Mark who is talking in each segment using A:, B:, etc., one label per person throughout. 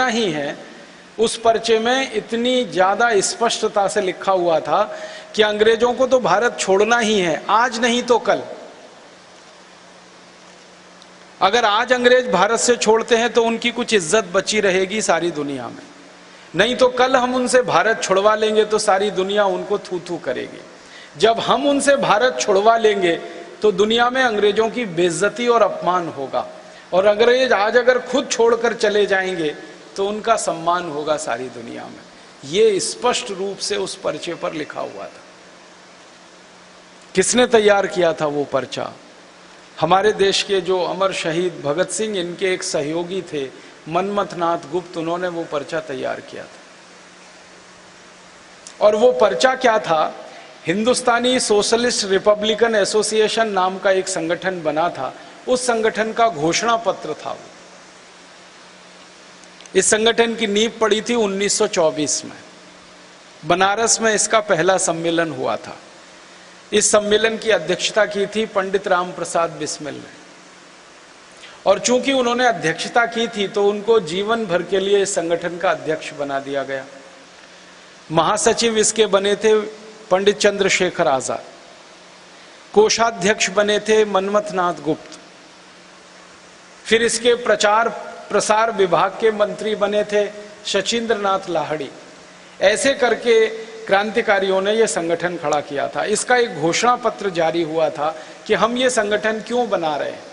A: छोड़ना ही है, उस पर्चे में इतनी ज्यादा स्पष्टता से लिखा हुआ था कि अंग्रेजों को तो भारत छोड़ना ही है, आज नहीं तो कल। अगर आज अंग्रेज भारत से छोड़ते हैं तो उनकी कुछ इज्जत बची रहेगी सारी दुनिया में, नहीं तो कल हम उनसे भारत छुड़वा लेंगे तो सारी दुनिया उनको थू थू करेगी। जब हम उनसे भारत छुड़वा लेंगे तो दुनिया में अंग्रेजों की बेइज्जती और अपमान होगा, और अंग्रेज आज अगर खुद छोड़कर चले जाएंगे तो उनका सम्मान होगा सारी दुनिया में। ये स्पष्ट रूप से उस पर्चे पर लिखा हुआ था। किसने तैयार किया था वो पर्चा? हमारे देश के जो अमर शहीद भगत सिंह, इनके एक सहयोगी थे मनमथ नाथ गुप्त, उन्होंने वो पर्चा तैयार किया था। और वो पर्चा क्या था? हिंदुस्तानी सोशलिस्ट रिपब्लिकन एसोसिएशन नाम का एक संगठन बना था, उस संगठन का घोषणा पत्र था वो। इस संगठन की नींव पड़ी थी 1924 में। बनारस में इसका पहला सम्मेलन हुआ था। इस सम्मेलन की अध्यक्षता की थी पंडित राम प्रसाद बिस्मिल ने, और चूंकि उन्होंने अध्यक्षता की थी तो उनको जीवन भर के लिए इस संगठन का अध्यक्ष बना दिया गया। महासचिव इसके बने थे पंडित चंद्रशेखर आजाद, कोषाध्यक्ष बने थे मनमथ नाथ गुप्त, फिर इसके प्रचार प्रसार विभाग के मंत्री बने थे शचीन्द्र नाथ लाहिड़ी। ऐसे करके क्रांतिकारियों ने यह संगठन खड़ा किया था। इसका एक घोषणा पत्र जारी हुआ था कि हम ये संगठन क्यों बना रहे हैं,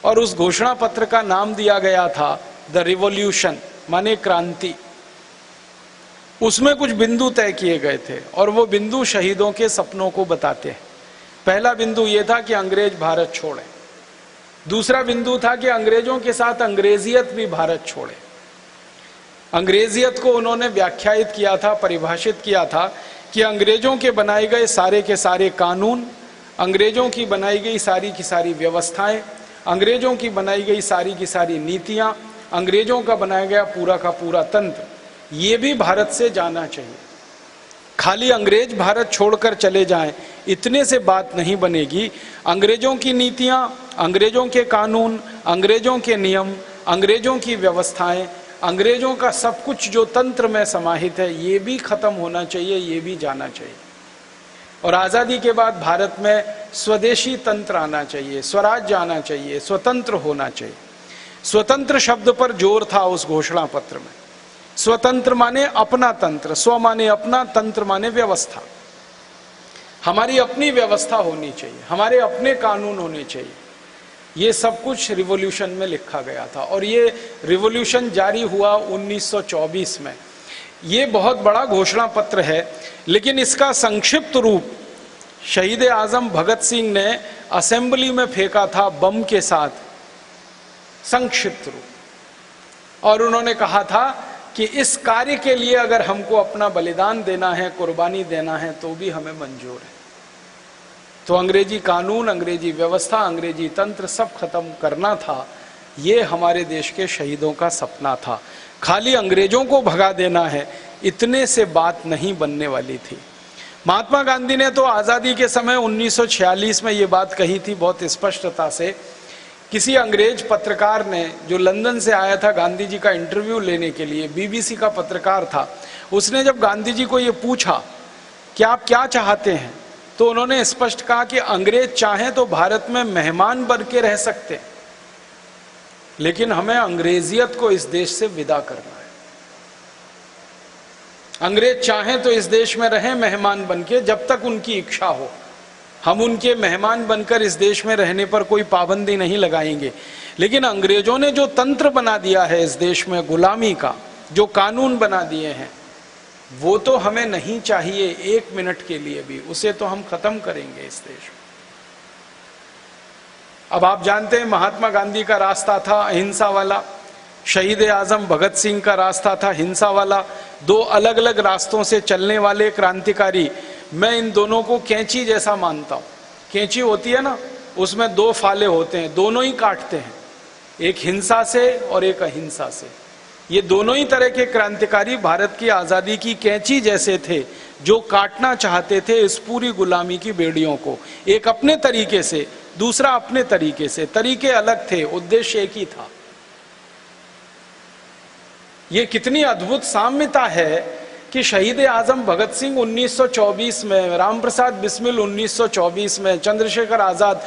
A: और उस घोषणा पत्र का नाम दिया गया था द रिवॉल्यूशन, माने क्रांति। उसमें कुछ बिंदु तय किए गए थे और वो बिंदु शहीदों के सपनों को बताते हैं। पहला बिंदु ये था कि अंग्रेज भारत छोड़े। दूसरा बिंदु था कि अंग्रेजों के साथ अंग्रेजियत भी भारत छोड़े। अंग्रेजियत को उन्होंने व्याख्यायित किया था, परिभाषित किया था कि अंग्रेजों के बनाए गए सारे के सारे कानून, अंग्रेजों की बनाई गई सारी की सारी व्यवस्थाएं, अंग्रेजों की बनाई गई सारी की सारी नीतियां, अंग्रेजों का बनाया गया पूरा का पूरा तंत्र, ये भी भारत से जाना चाहिए। खाली अंग्रेज भारत छोड़कर चले जाएं इतने से बात नहीं बनेगी। अंग्रेजों की नीतियां, अंग्रेजों के कानून, अंग्रेजों के नियम, अंग्रेजों की व्यवस्थाएं, अंग्रेजों का सब कुछ जो तंत्र में समाहित है, ये भी खत्म होना चाहिए, ये भी जाना चाहिए। और आज़ादी के बाद भारत में स्वदेशी तंत्र आना चाहिए, स्वराज्य आना चाहिए, स्वतंत्र होना चाहिए। स्वतंत्र शब्द पर जोर था उस घोषणा पत्र में। स्वतंत्र माने अपना तंत्र, स्व माने अपना, तंत्र माने व्यवस्था। हमारी अपनी व्यवस्था होनी चाहिए, हमारे अपने कानून होने चाहिए। ये सब कुछ रिवॉल्यूशन में लिखा गया था, और ये रिवॉल्यूशन जारी हुआ 1924 में। ये बहुत बड़ा घोषणा पत्र है, लेकिन इसका संक्षिप्त रूप शहीद आजम भगत सिंह ने असेंबली में फेंका था बम के साथ, संक्षिप्त रूप। और उन्होंने कहा था कि इस कार्य के लिए अगर हमको अपना बलिदान देना है, कुर्बानी देना है, तो भी हमें मंजूर है। तो अंग्रेजी कानून, अंग्रेजी व्यवस्था, अंग्रेजी तंत्र सब खत्म करना था। ये हमारे देश के शहीदों का सपना था। खाली अंग्रेजों को भगा देना है, इतने से बात नहीं बनने वाली थी। महात्मा गांधी ने तो आज़ादी के समय 1946 में ये बात कही थी बहुत स्पष्टता से। किसी अंग्रेज पत्रकार ने, जो लंदन से आया था गांधी जी का इंटरव्यू लेने के लिए, बीबीसी का पत्रकार था, उसने जब गांधी जी को ये पूछा कि आप क्या चाहते हैं, तो उन्होंने स्पष्ट कहा कि अंग्रेज चाहें तो भारत में मेहमान बन के रह सकते, लेकिन हमें अंग्रेजियत को इस देश से विदा करना है। अंग्रेज चाहें तो इस देश में रहें मेहमान बन के, जब तक उनकी इच्छा हो। हम उनके मेहमान बनकर इस देश में रहने पर कोई पाबंदी नहीं लगाएंगे, लेकिन अंग्रेजों ने जो तंत्र बना दिया है इस देश में गुलामी का, जो कानून बना दिए हैं, वो तो हमें नहीं चाहिए एक मिनट के लिए भी। उसे तो हम खत्म करेंगे इस देश में। अब आप जानते हैं महात्मा गांधी का रास्ता था अहिंसा वाला, शहीद आजम भगत सिंह का रास्ता था हिंसा वाला। दो अलग अलग रास्तों से चलने वाले क्रांतिकारी। मैं इन दोनों को कैंची जैसा मानता हूं। कैंची होती है ना, उसमें दो फाले होते हैं, दोनों ही काटते हैं, एक हिंसा से और एक अहिंसा से। ये दोनों ही तरह के क्रांतिकारी भारत की आजादी की कैंची जैसे थे, जो काटना चाहते थे इस पूरी गुलामी की बेड़ियों को, एक अपने तरीके से, दूसरा अपने तरीके से। तरीके अलग थे, उद्देश्य एक ही था। ये कितनी अद्भुत साम्यता है कि शहीद आजम भगत सिंह 1924 में, राम प्रसाद बिस्मिल 1924 में, चंद्रशेखर आजाद